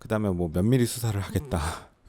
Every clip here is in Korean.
그다음에 뭐 면밀히 수사를 하겠다.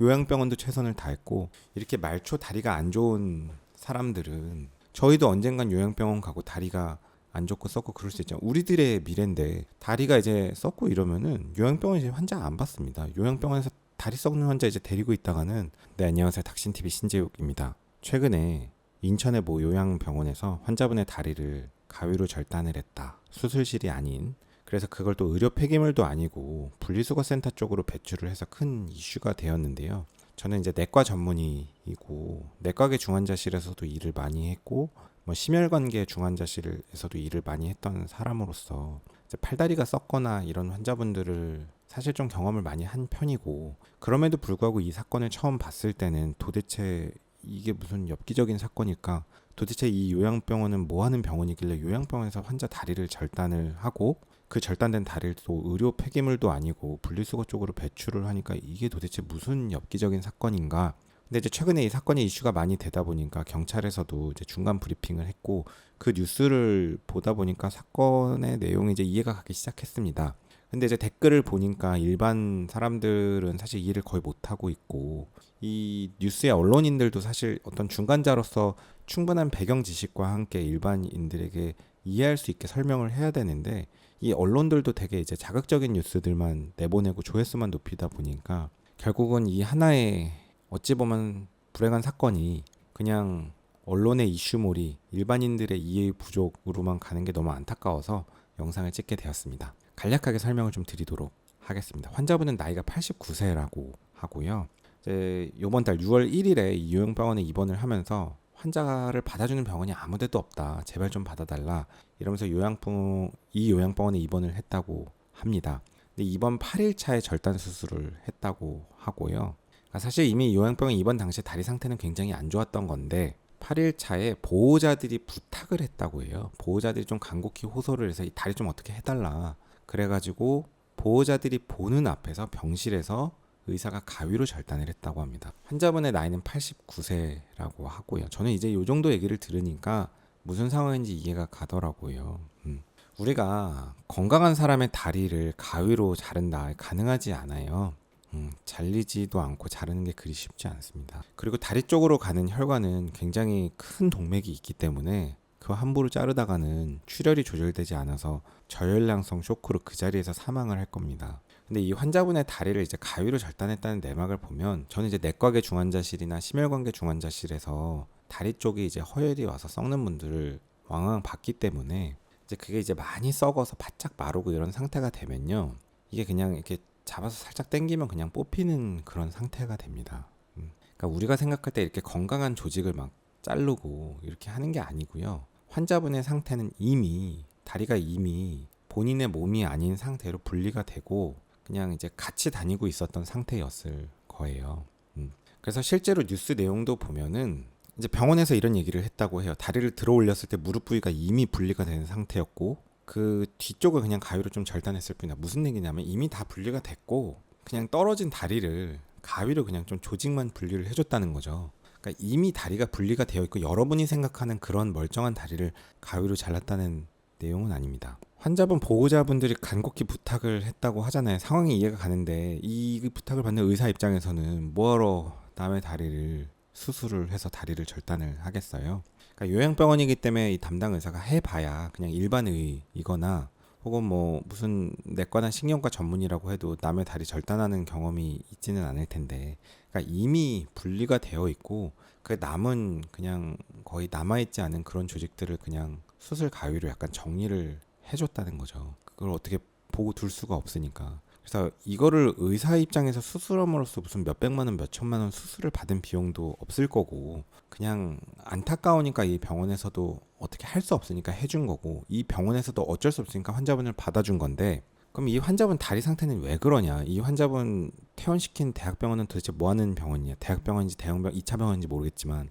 요양병원도 최선을 다했고 이렇게 말초 다리가 안 좋은 사람들은 저희도 언젠간 요양병원 가고 다리가 안 좋고 썩고 그럴 수 있죠. 우리들의 미래인데 다리가 이제 썩고 이러면은 요양병원 이제 환자 안 받습니다. 요양병원에서 다리 썩는 환자 이제 데리고 있다가는 네 안녕하세요 닥신TV 신재욱입니다. 최근에 인천의 모 요양병원에서 환자분의 다리를 가위로 절단을 했다. 수술실이 아닌. 그래서 그걸 또 의료 폐기물도 아니고 분리수거센터 쪽으로 배출을 해서 큰 이슈가 되었는데요. 저는 이제 내과 전문의이고 내과계 중환자실에서도 일을 많이 했고 뭐 심혈관계 중환자실에서도 일을 많이 했던 사람으로서 이제 팔다리가 썩거나 이런 환자분들을 사실 좀 경험을 많이 한 편이고 그럼에도 불구하고 이 사건을 처음 봤을 때는 도대체 이게 무슨 엽기적인 사건일까? 도대체 이 요양병원은 뭐 하는 병원이길래 요양병원에서 환자 다리를 절단을 하고 그 절단된 다리를 또 의료 폐기물도 아니고 분리수거 쪽으로 배출을 하니까 이게 도대체 무슨 엽기적인 사건인가? 근데 이제 최근에 이 사건이 이슈가 많이 되다 보니까 경찰에서도 이제 중간 브리핑을 했고 그 뉴스를 보다 보니까 사건의 내용이 이제 이해가 가기 시작했습니다. 근데 이제 댓글을 보니까 일반 사람들은 사실 이해를 거의 못하고 있고 이 뉴스의 언론인들도 사실 어떤 중간자로서 충분한 배경 지식과 함께 일반인들에게 이해할 수 있게 설명을 해야 되는데 이 언론들도 되게 이제 자극적인 뉴스들만 내보내고 조회수만 높이다 보니까 결국은 이 하나의 어찌 보면 불행한 사건이 그냥 언론의 이슈몰이 일반인들의 이해 부족으로만 가는 게 너무 안타까워서 영상을 찍게 되었습니다. 간략하게 설명을 좀 드리도록 하겠습니다. 환자분은 나이가 89세라고 하고요. 이제 이번 달 6월 1일에 이 요양병원에 입원을 하면서 환자를 받아주는 병원이 아무 데도 없다. 제발 좀 받아달라. 이러면서 이 요양병원에 입원을 했다고 합니다. 근데 이번 8일차에 절단 수술을 했다고 하고요. 사실 이미 요양병원 입원 당시 다리 상태는 굉장히 안 좋았던 건데 8일차에 보호자들이 부탁을 했다고 해요. 보호자들이 좀 간곡히 호소를 해서 이 다리 좀 어떻게 해달라. 그래가지고 보호자들이 보는 앞에서 병실에서 의사가 가위로 절단을 했다고 합니다. 환자분의 나이는 89세라고 하고요. 저는 이제 이 정도 얘기를 들으니까 무슨 상황인지 이해가 가더라고요. 우리가 건강한 사람의 다리를 가위로 자른다 가능하지 않아요. 잘리지도 않고 자르는 게 그리 쉽지 않습니다. 그리고 다리 쪽으로 가는 혈관은 굉장히 큰 동맥이 있기 때문에 그 함부로 자르다가는 출혈이 조절되지 않아서 저혈량성 쇼크로 그 자리에서 사망을 할 겁니다. 근데 이 환자분의 다리를 이제 가위로 절단했다는 내막을 보면 저는 이제 내과계 중환자실이나 심혈관계 중환자실에서 다리 쪽이 이제 허혈이 와서 썩는 분들을 왕왕 봤기 때문에 이제 그게 이제 많이 썩어서 바짝 마르고 이런 상태가 되면요. 이게 그냥 이렇게 잡아서 살짝 당기면 그냥 뽑히는 그런 상태가 됩니다. 그러니까 우리가 생각할 때 이렇게 건강한 조직을 막 자르고 이렇게 하는 게 아니고요. 환자분의 상태는 다리가 이미 본인의 몸이 아닌 상태로 분리가 되고 그냥 이제 같이 다니고 있었던 상태였을 거예요. 그래서 실제로 뉴스 내용도 보면은 이제 병원에서 이런 얘기를 했다고 해요. 다리를 들어 올렸을 때 무릎 부위가 이미 분리가 된 상태였고 그 뒤쪽을 그냥 가위로 좀 절단했을 뿐이다. 무슨 얘기냐면 이미 다 분리가 됐고 그냥 떨어진 다리를 가위로 그냥 좀 조직만 분리를 해줬다는 거죠. 그러니까 이미 다리가 분리가 되어 있고 여러분이 생각하는 그런 멀쩡한 다리를 가위로 잘랐다는 내용은 아닙니다. 환자분 보호자분들이 간곡히 부탁을 했다고 하잖아요. 상황이 이해가 가는데 이 부탁을 받는 의사 입장에서는 뭐하러 남의 다리를 수술을 해서 다리를 절단을 하겠어요. 그러니까 요양병원이기 때문에 이 담당 의사가 해봐야 그냥 일반의이거나 혹은 뭐 무슨 내과나 신경과 전문이라고 해도 남의 다리 절단하는 경험이 있지는 않을 텐데 그러니까 이미 분리가 되어 있고 그 남은 그냥 거의 남아있지 않은 그런 조직들을 그냥 수술 가위로 약간 정리를 해줬다는 거죠. 그걸 어떻게 보고 둘 수가 없으니까. 그래서 이거를 의사 입장에서 수술함으로써 무슨 몇백만 원, 몇천만 원 수술을 받은 비용도 없을 거고 그냥 안타까우니까 이 병원에서도 어떻게 할 수 없으니까 해준 거고 이 병원에서도 어쩔 수 없으니까 환자분을 받아준 건데 그럼 이 환자분 다리 상태는 왜 그러냐? 이 환자분 퇴원시킨 대학병원은 도대체 뭐 하는 병원이냐? 대학병원인지 대형병원, 2차 병원인지 모르겠지만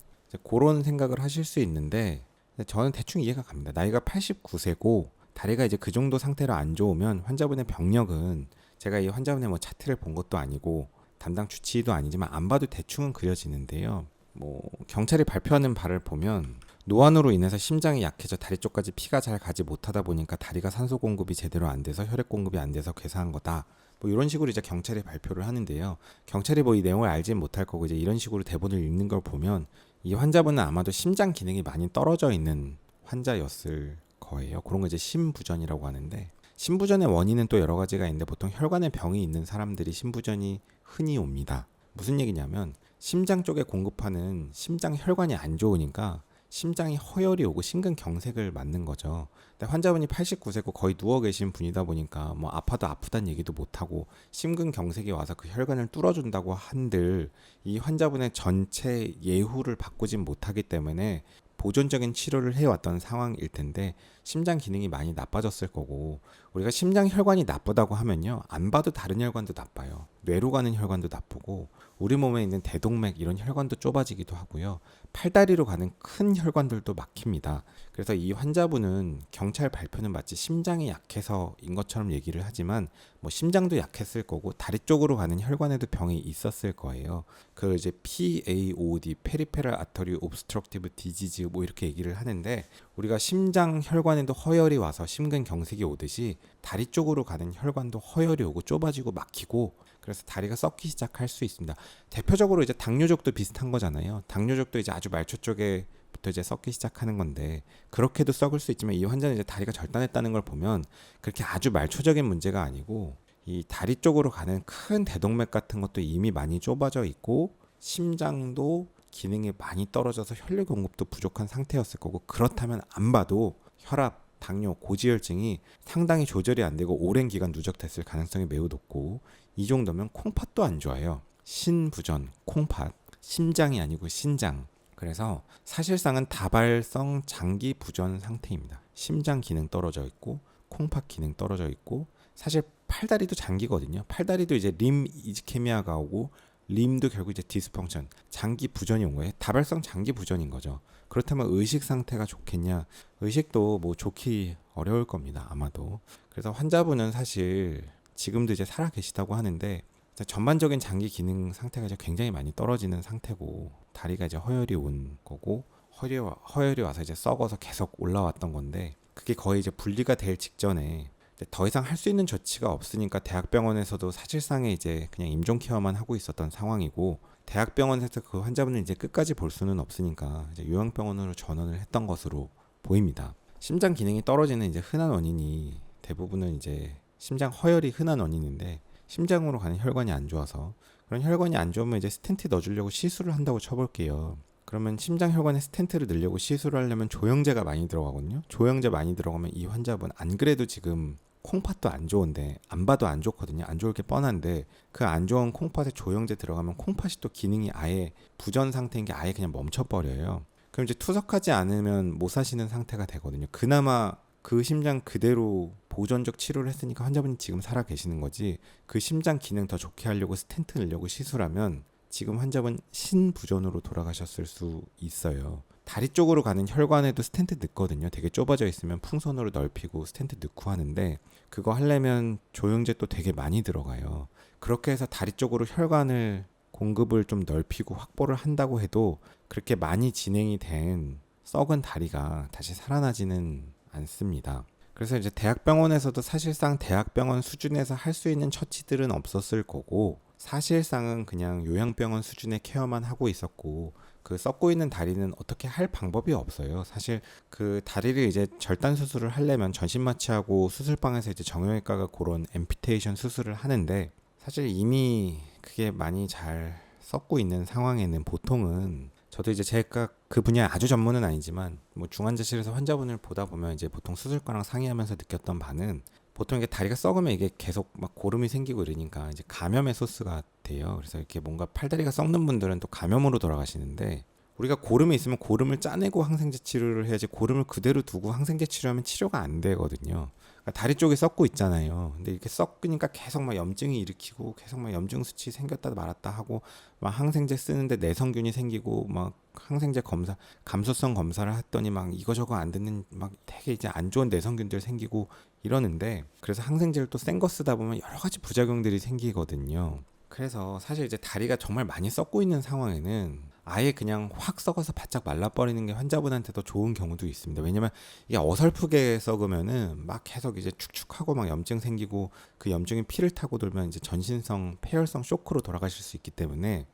그런 생각을 하실 수 있는데 저는 대충 이해가 갑니다. 나이가 89세고 다리가 이제 그 정도 상태로 안 좋으면 환자분의 병력은 제가 이 환자분의 뭐 차트를 본 것도 아니고 담당 주치의도 아니지만 안 봐도 대충은 그려지는데요. 뭐 경찰이 발표하는 바를 보면 노안으로 인해서 심장이 약해져 다리 쪽까지 피가 잘 가지 못하다 보니까 다리가 산소 공급이 제대로 안 돼서 혈액 공급이 안 돼서 괴사한 거다. 뭐 이런 식으로 이제 경찰이 발표를 하는데요. 경찰이 뭐 이 내용을 알지는 못할 거고 이제 이런 식으로 대본을 읽는 걸 보면 이 환자분은 아마도 심장 기능이 많이 떨어져 있는 환자였을 거예요. 그런 거 이제 심부전이라고 하는데, 심부전의 원인은 또 여러 가지가 있는데 보통 혈관에 병이 있는 사람들이 심부전이 흔히 옵니다. 무슨 얘기냐면 심장 쪽에 공급하는 심장 혈관이 안 좋으니까 심장이 허혈이 오고 심근경색을 맞는 거죠. 근데 환자분이 89세고 거의 누워 계신 분이다 보니까 뭐 아파도 아프다는 얘기도 못하고 심근경색이 와서 그 혈관을 뚫어준다고 한들 이 환자분의 전체 예후를 바꾸진 못하기 때문에 보존적인 치료를 해왔던 상황일 텐데 심장 기능이 많이 나빠졌을 거고, 우리가 심장 혈관이 나쁘다고 하면요, 안 봐도 다른 혈관도 나빠요. 뇌로 가는 혈관도 나쁘고 우리 몸에 있는 대동맥 이런 혈관도 좁아지기도 하고요, 팔다리로 가는 큰 혈관들도 막힙니다. 그래서 이 환자분은 경찰 발표는 마치 심장이 약해서인 것처럼 얘기를 하지만 뭐 심장도 약했을 거고 다리 쪽으로 가는 혈관에도 병이 있었을 거예요. 그 이제 PAOD, Peripheral Artery Obstructive Disease 뭐 이렇게 얘기를 하는데, 우리가 심장 혈관에도 허혈이 와서 심근경색이 오듯이 다리 쪽으로 가는 혈관도 허혈이 오고 좁아지고 막히고, 그래서 다리가 썩기 시작할 수 있습니다. 대표적으로 이제 당뇨족도 비슷한 거잖아요. 당뇨족도 이제 아주 말초 쪽에부터 이제 썩기 시작하는 건데, 그렇게도 썩을 수 있지만 이 환자는 이제 다리가 절단했다는 걸 보면 그렇게 아주 말초적인 문제가 아니고 이 다리 쪽으로 가는 큰 대동맥 같은 것도 이미 많이 좁아져 있고 심장도 기능이 많이 떨어져서 혈류 공급도 부족한 상태였을 거고, 그렇다면 안 봐도 혈압, 당뇨, 고지혈증이 상당히 조절이 안 되고 오랜 기간 누적됐을 가능성이 매우 높고, 이 정도면 콩팥도 안 좋아요. 신부전, 콩팥, 심장이 아니고 신장. 그래서 사실상은 다발성 장기 부전 상태입니다. 심장 기능 떨어져 있고 콩팥 기능 떨어져 있고, 사실 팔다리도 장기거든요. 팔다리도 이제 림 이즈케미아가 오고 림도 결국 이제 디스펑션, 장기 부전이 온 거예요. 다발성 장기 부전인 거죠. 그렇다면 의식 상태가 좋겠냐? 의식도 뭐 좋기 어려울 겁니다, 아마도. 그래서 환자분은 사실 지금도 이제 살아 계시다고 하는데 전반적인 장기 기능 상태가 이제 굉장히 많이 떨어지는 상태고, 다리가 이제 허혈이 온 거고 허혈이 와서 이제 썩어서 계속 올라왔던 건데, 그게 거의 이제 분리가 될 직전에 더 이상 할 수 있는 조치가 없으니까 대학병원에서도 사실상의 이제 그냥 임종 케어만 하고 있었던 상황이고, 대학병원에서 그 환자분을 이제 끝까지 볼 수는 없으니까 이제 요양병원으로 전원을 했던 것으로 보입니다. 심장 기능이 떨어지는 이제 흔한 원인이 대부분은 이제 심장 허혈이 흔한 원인인데, 심장으로 가는 혈관이 안 좋아서, 그런 혈관이 안 좋으면 이제 스텐트 넣어주려고 시술을 한다고 쳐볼게요. 그러면 심장 혈관에 스텐트를 넣으려고 시술을 하려면 조영제가 많이 들어가거든요. 조영제 많이 들어가면 이 환자분 안 그래도 지금 콩팥도 안 좋은데, 안 봐도 안 좋거든요. 안 좋을 게 뻔한데 그 안 좋은 콩팥에 조영제 들어가면 콩팥이 또 기능이 아예 부전 상태인 게 아예 그냥 멈춰버려요. 그럼 이제 투석하지 않으면 못 사시는 상태가 되거든요. 그나마 그 심장 그대로 보존적 치료를 했으니까 환자분이 지금 살아 계시는 거지, 그 심장 기능 더 좋게 하려고 스텐트 넣으려고 시술하면 지금 환자분 신부전으로 돌아가셨을 수 있어요. 다리 쪽으로 가는 혈관에도 스텐트 넣거든요. 되게 좁아져 있으면 풍선으로 넓히고 스텐트 넣고 하는데, 그거 하려면 조영제 또 되게 많이 들어가요. 그렇게 해서 다리 쪽으로 혈관을 공급을 좀 넓히고 확보를 한다고 해도 그렇게 많이 진행이 된 썩은 다리가 다시 살아나지는 않습니다. 그래서 이제 대학병원에서도 사실상 대학병원 수준에서 할 수 있는 처치들은 없었을 거고, 사실상은 그냥 요양병원 수준의 케어만 하고 있었고, 그 썩고 있는 다리는 어떻게 할 방법이 없어요. 사실 그 다리를 이제 절단 수술을 하려면 전신 마취하고 수술방에서 이제 정형외과가 그런 앰피테이션 수술을 하는데, 사실 이미 그게 많이 잘 썩고 있는 상황에는 보통은, 저도 이제 제가 그 분야에 아주 전문은 아니지만 뭐 중환자실에서 환자분을 보다 보면 이제 보통 수술과랑 상의하면서 느꼈던 바는, 보통 이게 다리가 썩으면 이게 계속 막 고름이 생기고 이러니까 이제 감염의 소스가 돼요. 그래서 이렇게 뭔가 팔다리가 썩는 분들은 또 감염으로 돌아가시는데, 우리가 고름이 있으면 고름을 짜내고 항생제 치료를 해야지, 고름을 그대로 두고 항생제 치료하면 치료가 안 되거든요. 그러니까 다리 쪽이 썩고 있잖아요. 근데 이렇게 썩으니까 계속 막 염증이 일으키고 계속 막 염증 수치 생겼다 말았다 하고, 막 항생제 쓰는데 내성균이 생기고, 막 항생제 검사, 감수성 검사를 했더니 막 이거저거 안 듣는 막 되게 이제 안 좋은 내성균들 생기고 이러는데, 그래서 항생제를 또 센 거 쓰다 보면 여러 가지 부작용들이 생기거든요. 그래서 사실 이제 다리가 정말 많이 썩고 있는 상황에는 아예 그냥 확 썩어서 바짝 말라버리는 게 환자분한테 더 좋은 경우도 있습니다. 왜냐면 이게 어설프게 썩으면은 막 계속 이제 축축하고 막 염증 생기고 그 염증이 피를 타고 돌면 이제 전신성 폐혈성 쇼크로 돌아가실 수 있기 때문에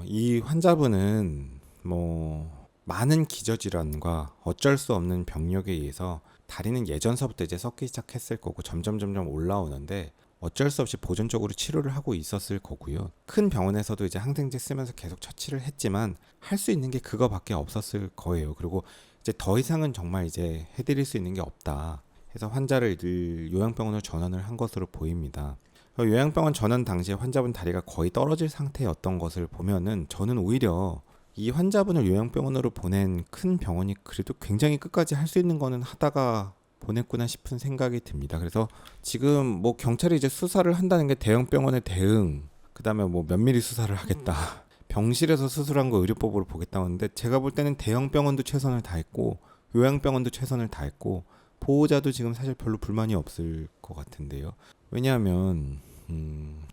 이 환자분은 뭐 많은 기저질환과 어쩔 수 없는 병력에 의해서 다리는 예전서부터 이제 썩기 시작했을 거고 점점 올라오는데 어쩔 수 없이 보존적으로 치료를 하고 있었을 거고요. 큰 병원에서도 이제 항생제 쓰면서 계속 처치를 했지만 할 수 있는 게 그거밖에 없었을 거예요. 그리고 이제 더 이상은 정말 이제 해드릴 수 있는 게 없다 해서 환자를 요양병원으로 전원을 한 것으로 보입니다. 요양병원 전원 당시에 환자분 다리가 거의 떨어질 상태였던 것을 보면은 저는 오히려 이 환자분을 요양병원으로 보낸 큰 병원이 그래도 굉장히 끝까지 할 수 있는 거는 하다가 보냈구나 싶은 생각이 듭니다. 그래서 지금 뭐 경찰이 이제 수사를 한다는 게 대형 병원의 대응, 그다음에 뭐 면밀히 수사를 하겠다. 병실에서 수술한 거 의료법으로 보겠다는데 제가 볼 때는 대형 병원도 최선을 다했고 요양병원도 최선을 다했고 보호자도 지금 사실 별로 불만이 없을 것 같은데요. 왜냐하면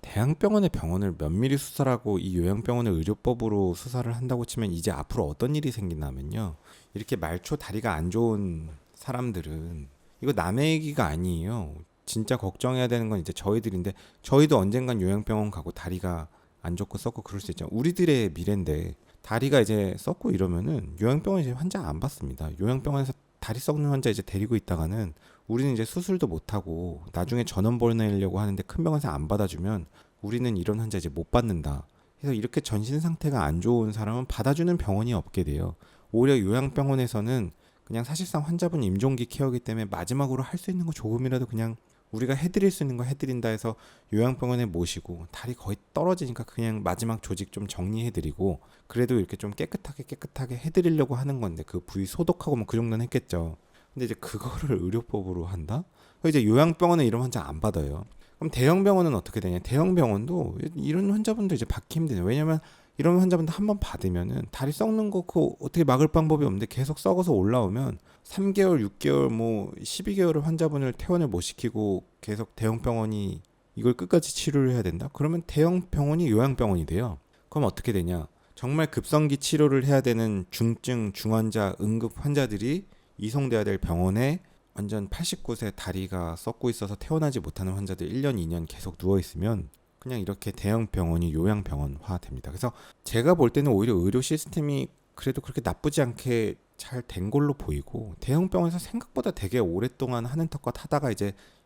대형병원의 병원을 면밀히 수사하고 이 요양병원의 의료법으로 수사를 한다고 치면 이제 앞으로 어떤 일이 생기냐면요. 이렇게 말초 다리가 안 좋은 사람들은 이거 남의 얘기가 아니에요. 진짜 걱정해야 되는 건 이제 저희들인데 저희도 언젠간 요양병원 가고 다리가 안 좋고 썩고 그럴 수 있죠. 우리들의 미래인데 다리가 이제 썩고 이러면은 요양병원 이제 환자 안 받습니다. 요양병원에서 다리 썩는 환자 이제 데리고 있다가는 우리는 이제 수술도 못 하고 나중에 전원 보내려고 하는데 큰 병원에서 안 받아주면 우리는 이런 환자 이제 못 받는다. 그래서 이렇게 전신 상태가 안 좋은 사람은 받아주는 병원이 없게 돼요. 오히려 요양병원에서는 그냥 사실상 환자분 임종기 케어기 때문에 마지막으로 할 수 있는 거 조금이라도 그냥 우리가 해드릴 수 있는 거 해드린다 해서 요양병원에 모시고 다리 거의 떨어지니까 그냥 마지막 조직 좀 정리해드리고 그래도 이렇게 좀 깨끗하게 해드리려고 하는 건데 그 부위 소독하고 뭐 그 정도는 했겠죠. 근데 이제 그거를 의료법으로 한다? 이제 요양병원은 이런 환자 안 받아요. 그럼 대형 병원은 어떻게 되냐? 대형 병원도 이런 환자분들 이제 받기 힘드네요. 왜냐면 이런 환자분들 한 번 받으면은 다리 썩는 거 그거 어떻게 막을 방법이 없는데 계속 썩어서 올라오면 3개월, 6개월, 뭐 12개월을 환자분을 퇴원을 못 시키고 계속 대형 병원이 이걸 끝까지 치료를 해야 된다? 그러면 대형 병원이 요양병원이 돼요. 그럼 어떻게 되냐? 정말 급성기 치료를 해야 되는 중증, 중환자, 응급 환자들이 이송돼야 될 병원에 완전 89세 다리가 썩고 있어서 퇴원하지 못하는 환자들 1년, 2년 계속 누워있으면 그냥 이렇게 대형 병원이 요양병원화 됩니다. 그래서 제가 볼 때는 오히려 의료 시스템이 그래도 그렇게 나쁘지 않게 잘 된 걸로 보이고 대형 병원에서 생각보다 되게 오랫동안 하는 턱과 하다가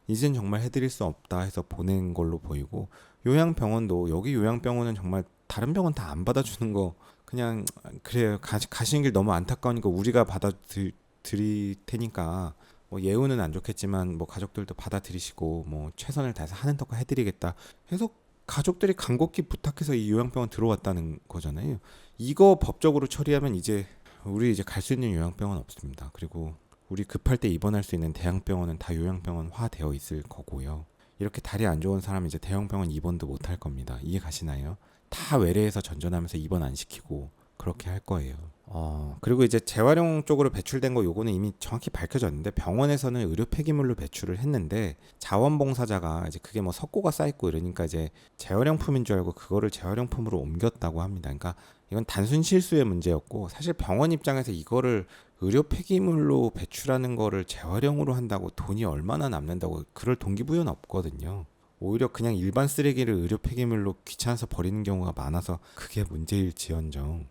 이젠 정말 해드릴 수 없다 해서 보낸 걸로 보이고 요양병원도 여기 요양병원은 정말 다른 병원 다 안 받아주는 거 그냥 그래요. 가시는 길 너무 안타까우니까 우리가 받아드릴 테니까 뭐 예우는 안 좋겠지만 뭐 가족들도 받아들이시고 뭐 최선을 다해서 하는 턱과 해드리겠다 해서 가족들이 간곡히 부탁해서 이 요양병원 들어왔다는 거잖아요. 이거 법적으로 처리하면 우리 갈 수 있는 요양병원 없습니다. 그리고 우리 급할 때 입원할 수 있는 대형병원은 다 요양병원화 되어 있을 거고요. 이렇게 다리 안 좋은 사람 이제 대형병원 입원도 못 할 겁니다. 이해 가시나요? 다 외래에서 전전하면서 입원 안 시키고 그렇게 할 거예요. 그리고 이제 재활용 쪽으로 배출된 거 요거는 이미 정확히 밝혀졌는데 병원에서는 의료 폐기물로 배출을 했는데 자원봉사자가 이제 그게 뭐 석고가 쌓였고 이러니까 이제 재활용품인 줄 알고 그거를 재활용품으로 옮겼다고 합니다. 그러니까 이건 단순 실수의 문제였고 사실 병원 입장에서 이거를 의료 폐기물로 배출하는 거를 재활용으로 한다고 돈이 얼마나 남는다고 그럴 동기부여는 없거든요. 오히려 그냥 일반 쓰레기를 의료 폐기물로 귀찮아서 버리는 경우가 많아서 그게 문제일지언정.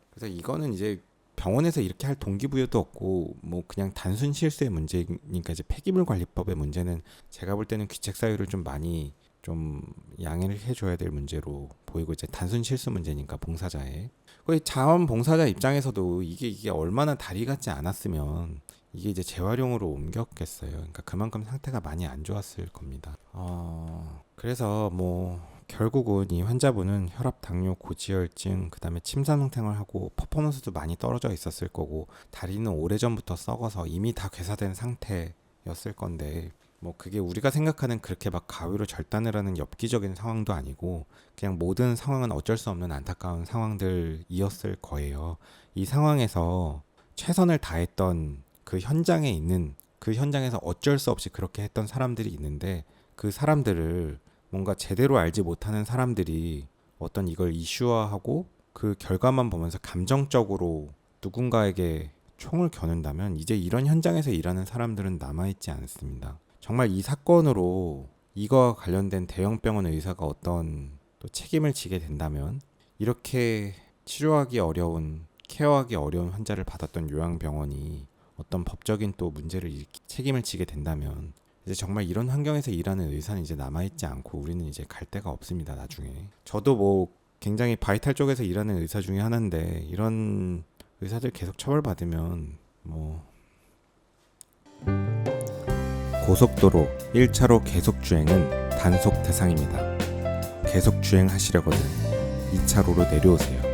그래서 이거는 이제 병원에서 이렇게 할 동기부여도 없고 뭐 그냥 단순 실수의 문제니까 이제 폐기물 관리법의 문제는 제가 볼 때는 귀책 사유를 좀 많이 좀 양해를 해줘야 될 문제로 보이고 이제 단순 실수 문제니까 봉사자의 거의 자원봉사자 입장에서도 이게 얼마나 다리 같지 않았으면 이게 이제 재활용으로 옮겼겠어요. 그러니까 그만큼 상태가 많이 안 좋았을 겁니다. 그래서 뭐 결국은 이 환자분은 혈압, 당뇨, 고지혈증, 그다음에 침산증을 하고 퍼포먼스도 많이 떨어져 있었을 거고 다리는 오래전부터 썩어서 이미 다 괴사된 상태였을 건데 뭐 그게 우리가 생각하는 그렇게 막 가위로 절단을 하는 엽기적인 상황도 아니고 그냥 모든 상황은 어쩔 수 없는 안타까운 상황들이었을 거예요. 이 상황에서 최선을 다했던 그 현장에서 어쩔 수 없이 그렇게 했던 사람들이 있는데 그 사람들을 뭔가 제대로 알지 못하는 사람들이 어떤 이걸 이슈화하고 그 결과만 보면서 감정적으로 누군가에게 총을 겨눈다면 이제 이런 현장에서 일하는 사람들은 남아있지 않습니다. 정말 이 사건으로 이거와 관련된 대형 병원 의사가 어떤 또 책임을 지게 된다면, 이렇게 치료하기 어려운, 케어하기 어려운 환자를 받았던 요양병원이 어떤 법적인 또 문제를 책임을 지게 된다면, 이제 정말 이런 환경에서 일하는 의사는 이제 남아있지 않고 우리는 이제 갈 데가 없습니다. 나중에 저도 뭐 굉장히 바이탈 쪽에서 일하는 의사 중에 하나인데, 이런 의사들 계속 처벌받으면 뭐 고속도로 1차로 계속 주행은 단속 대상입니다. 계속 주행하시려거든 2차로로 내려오세요.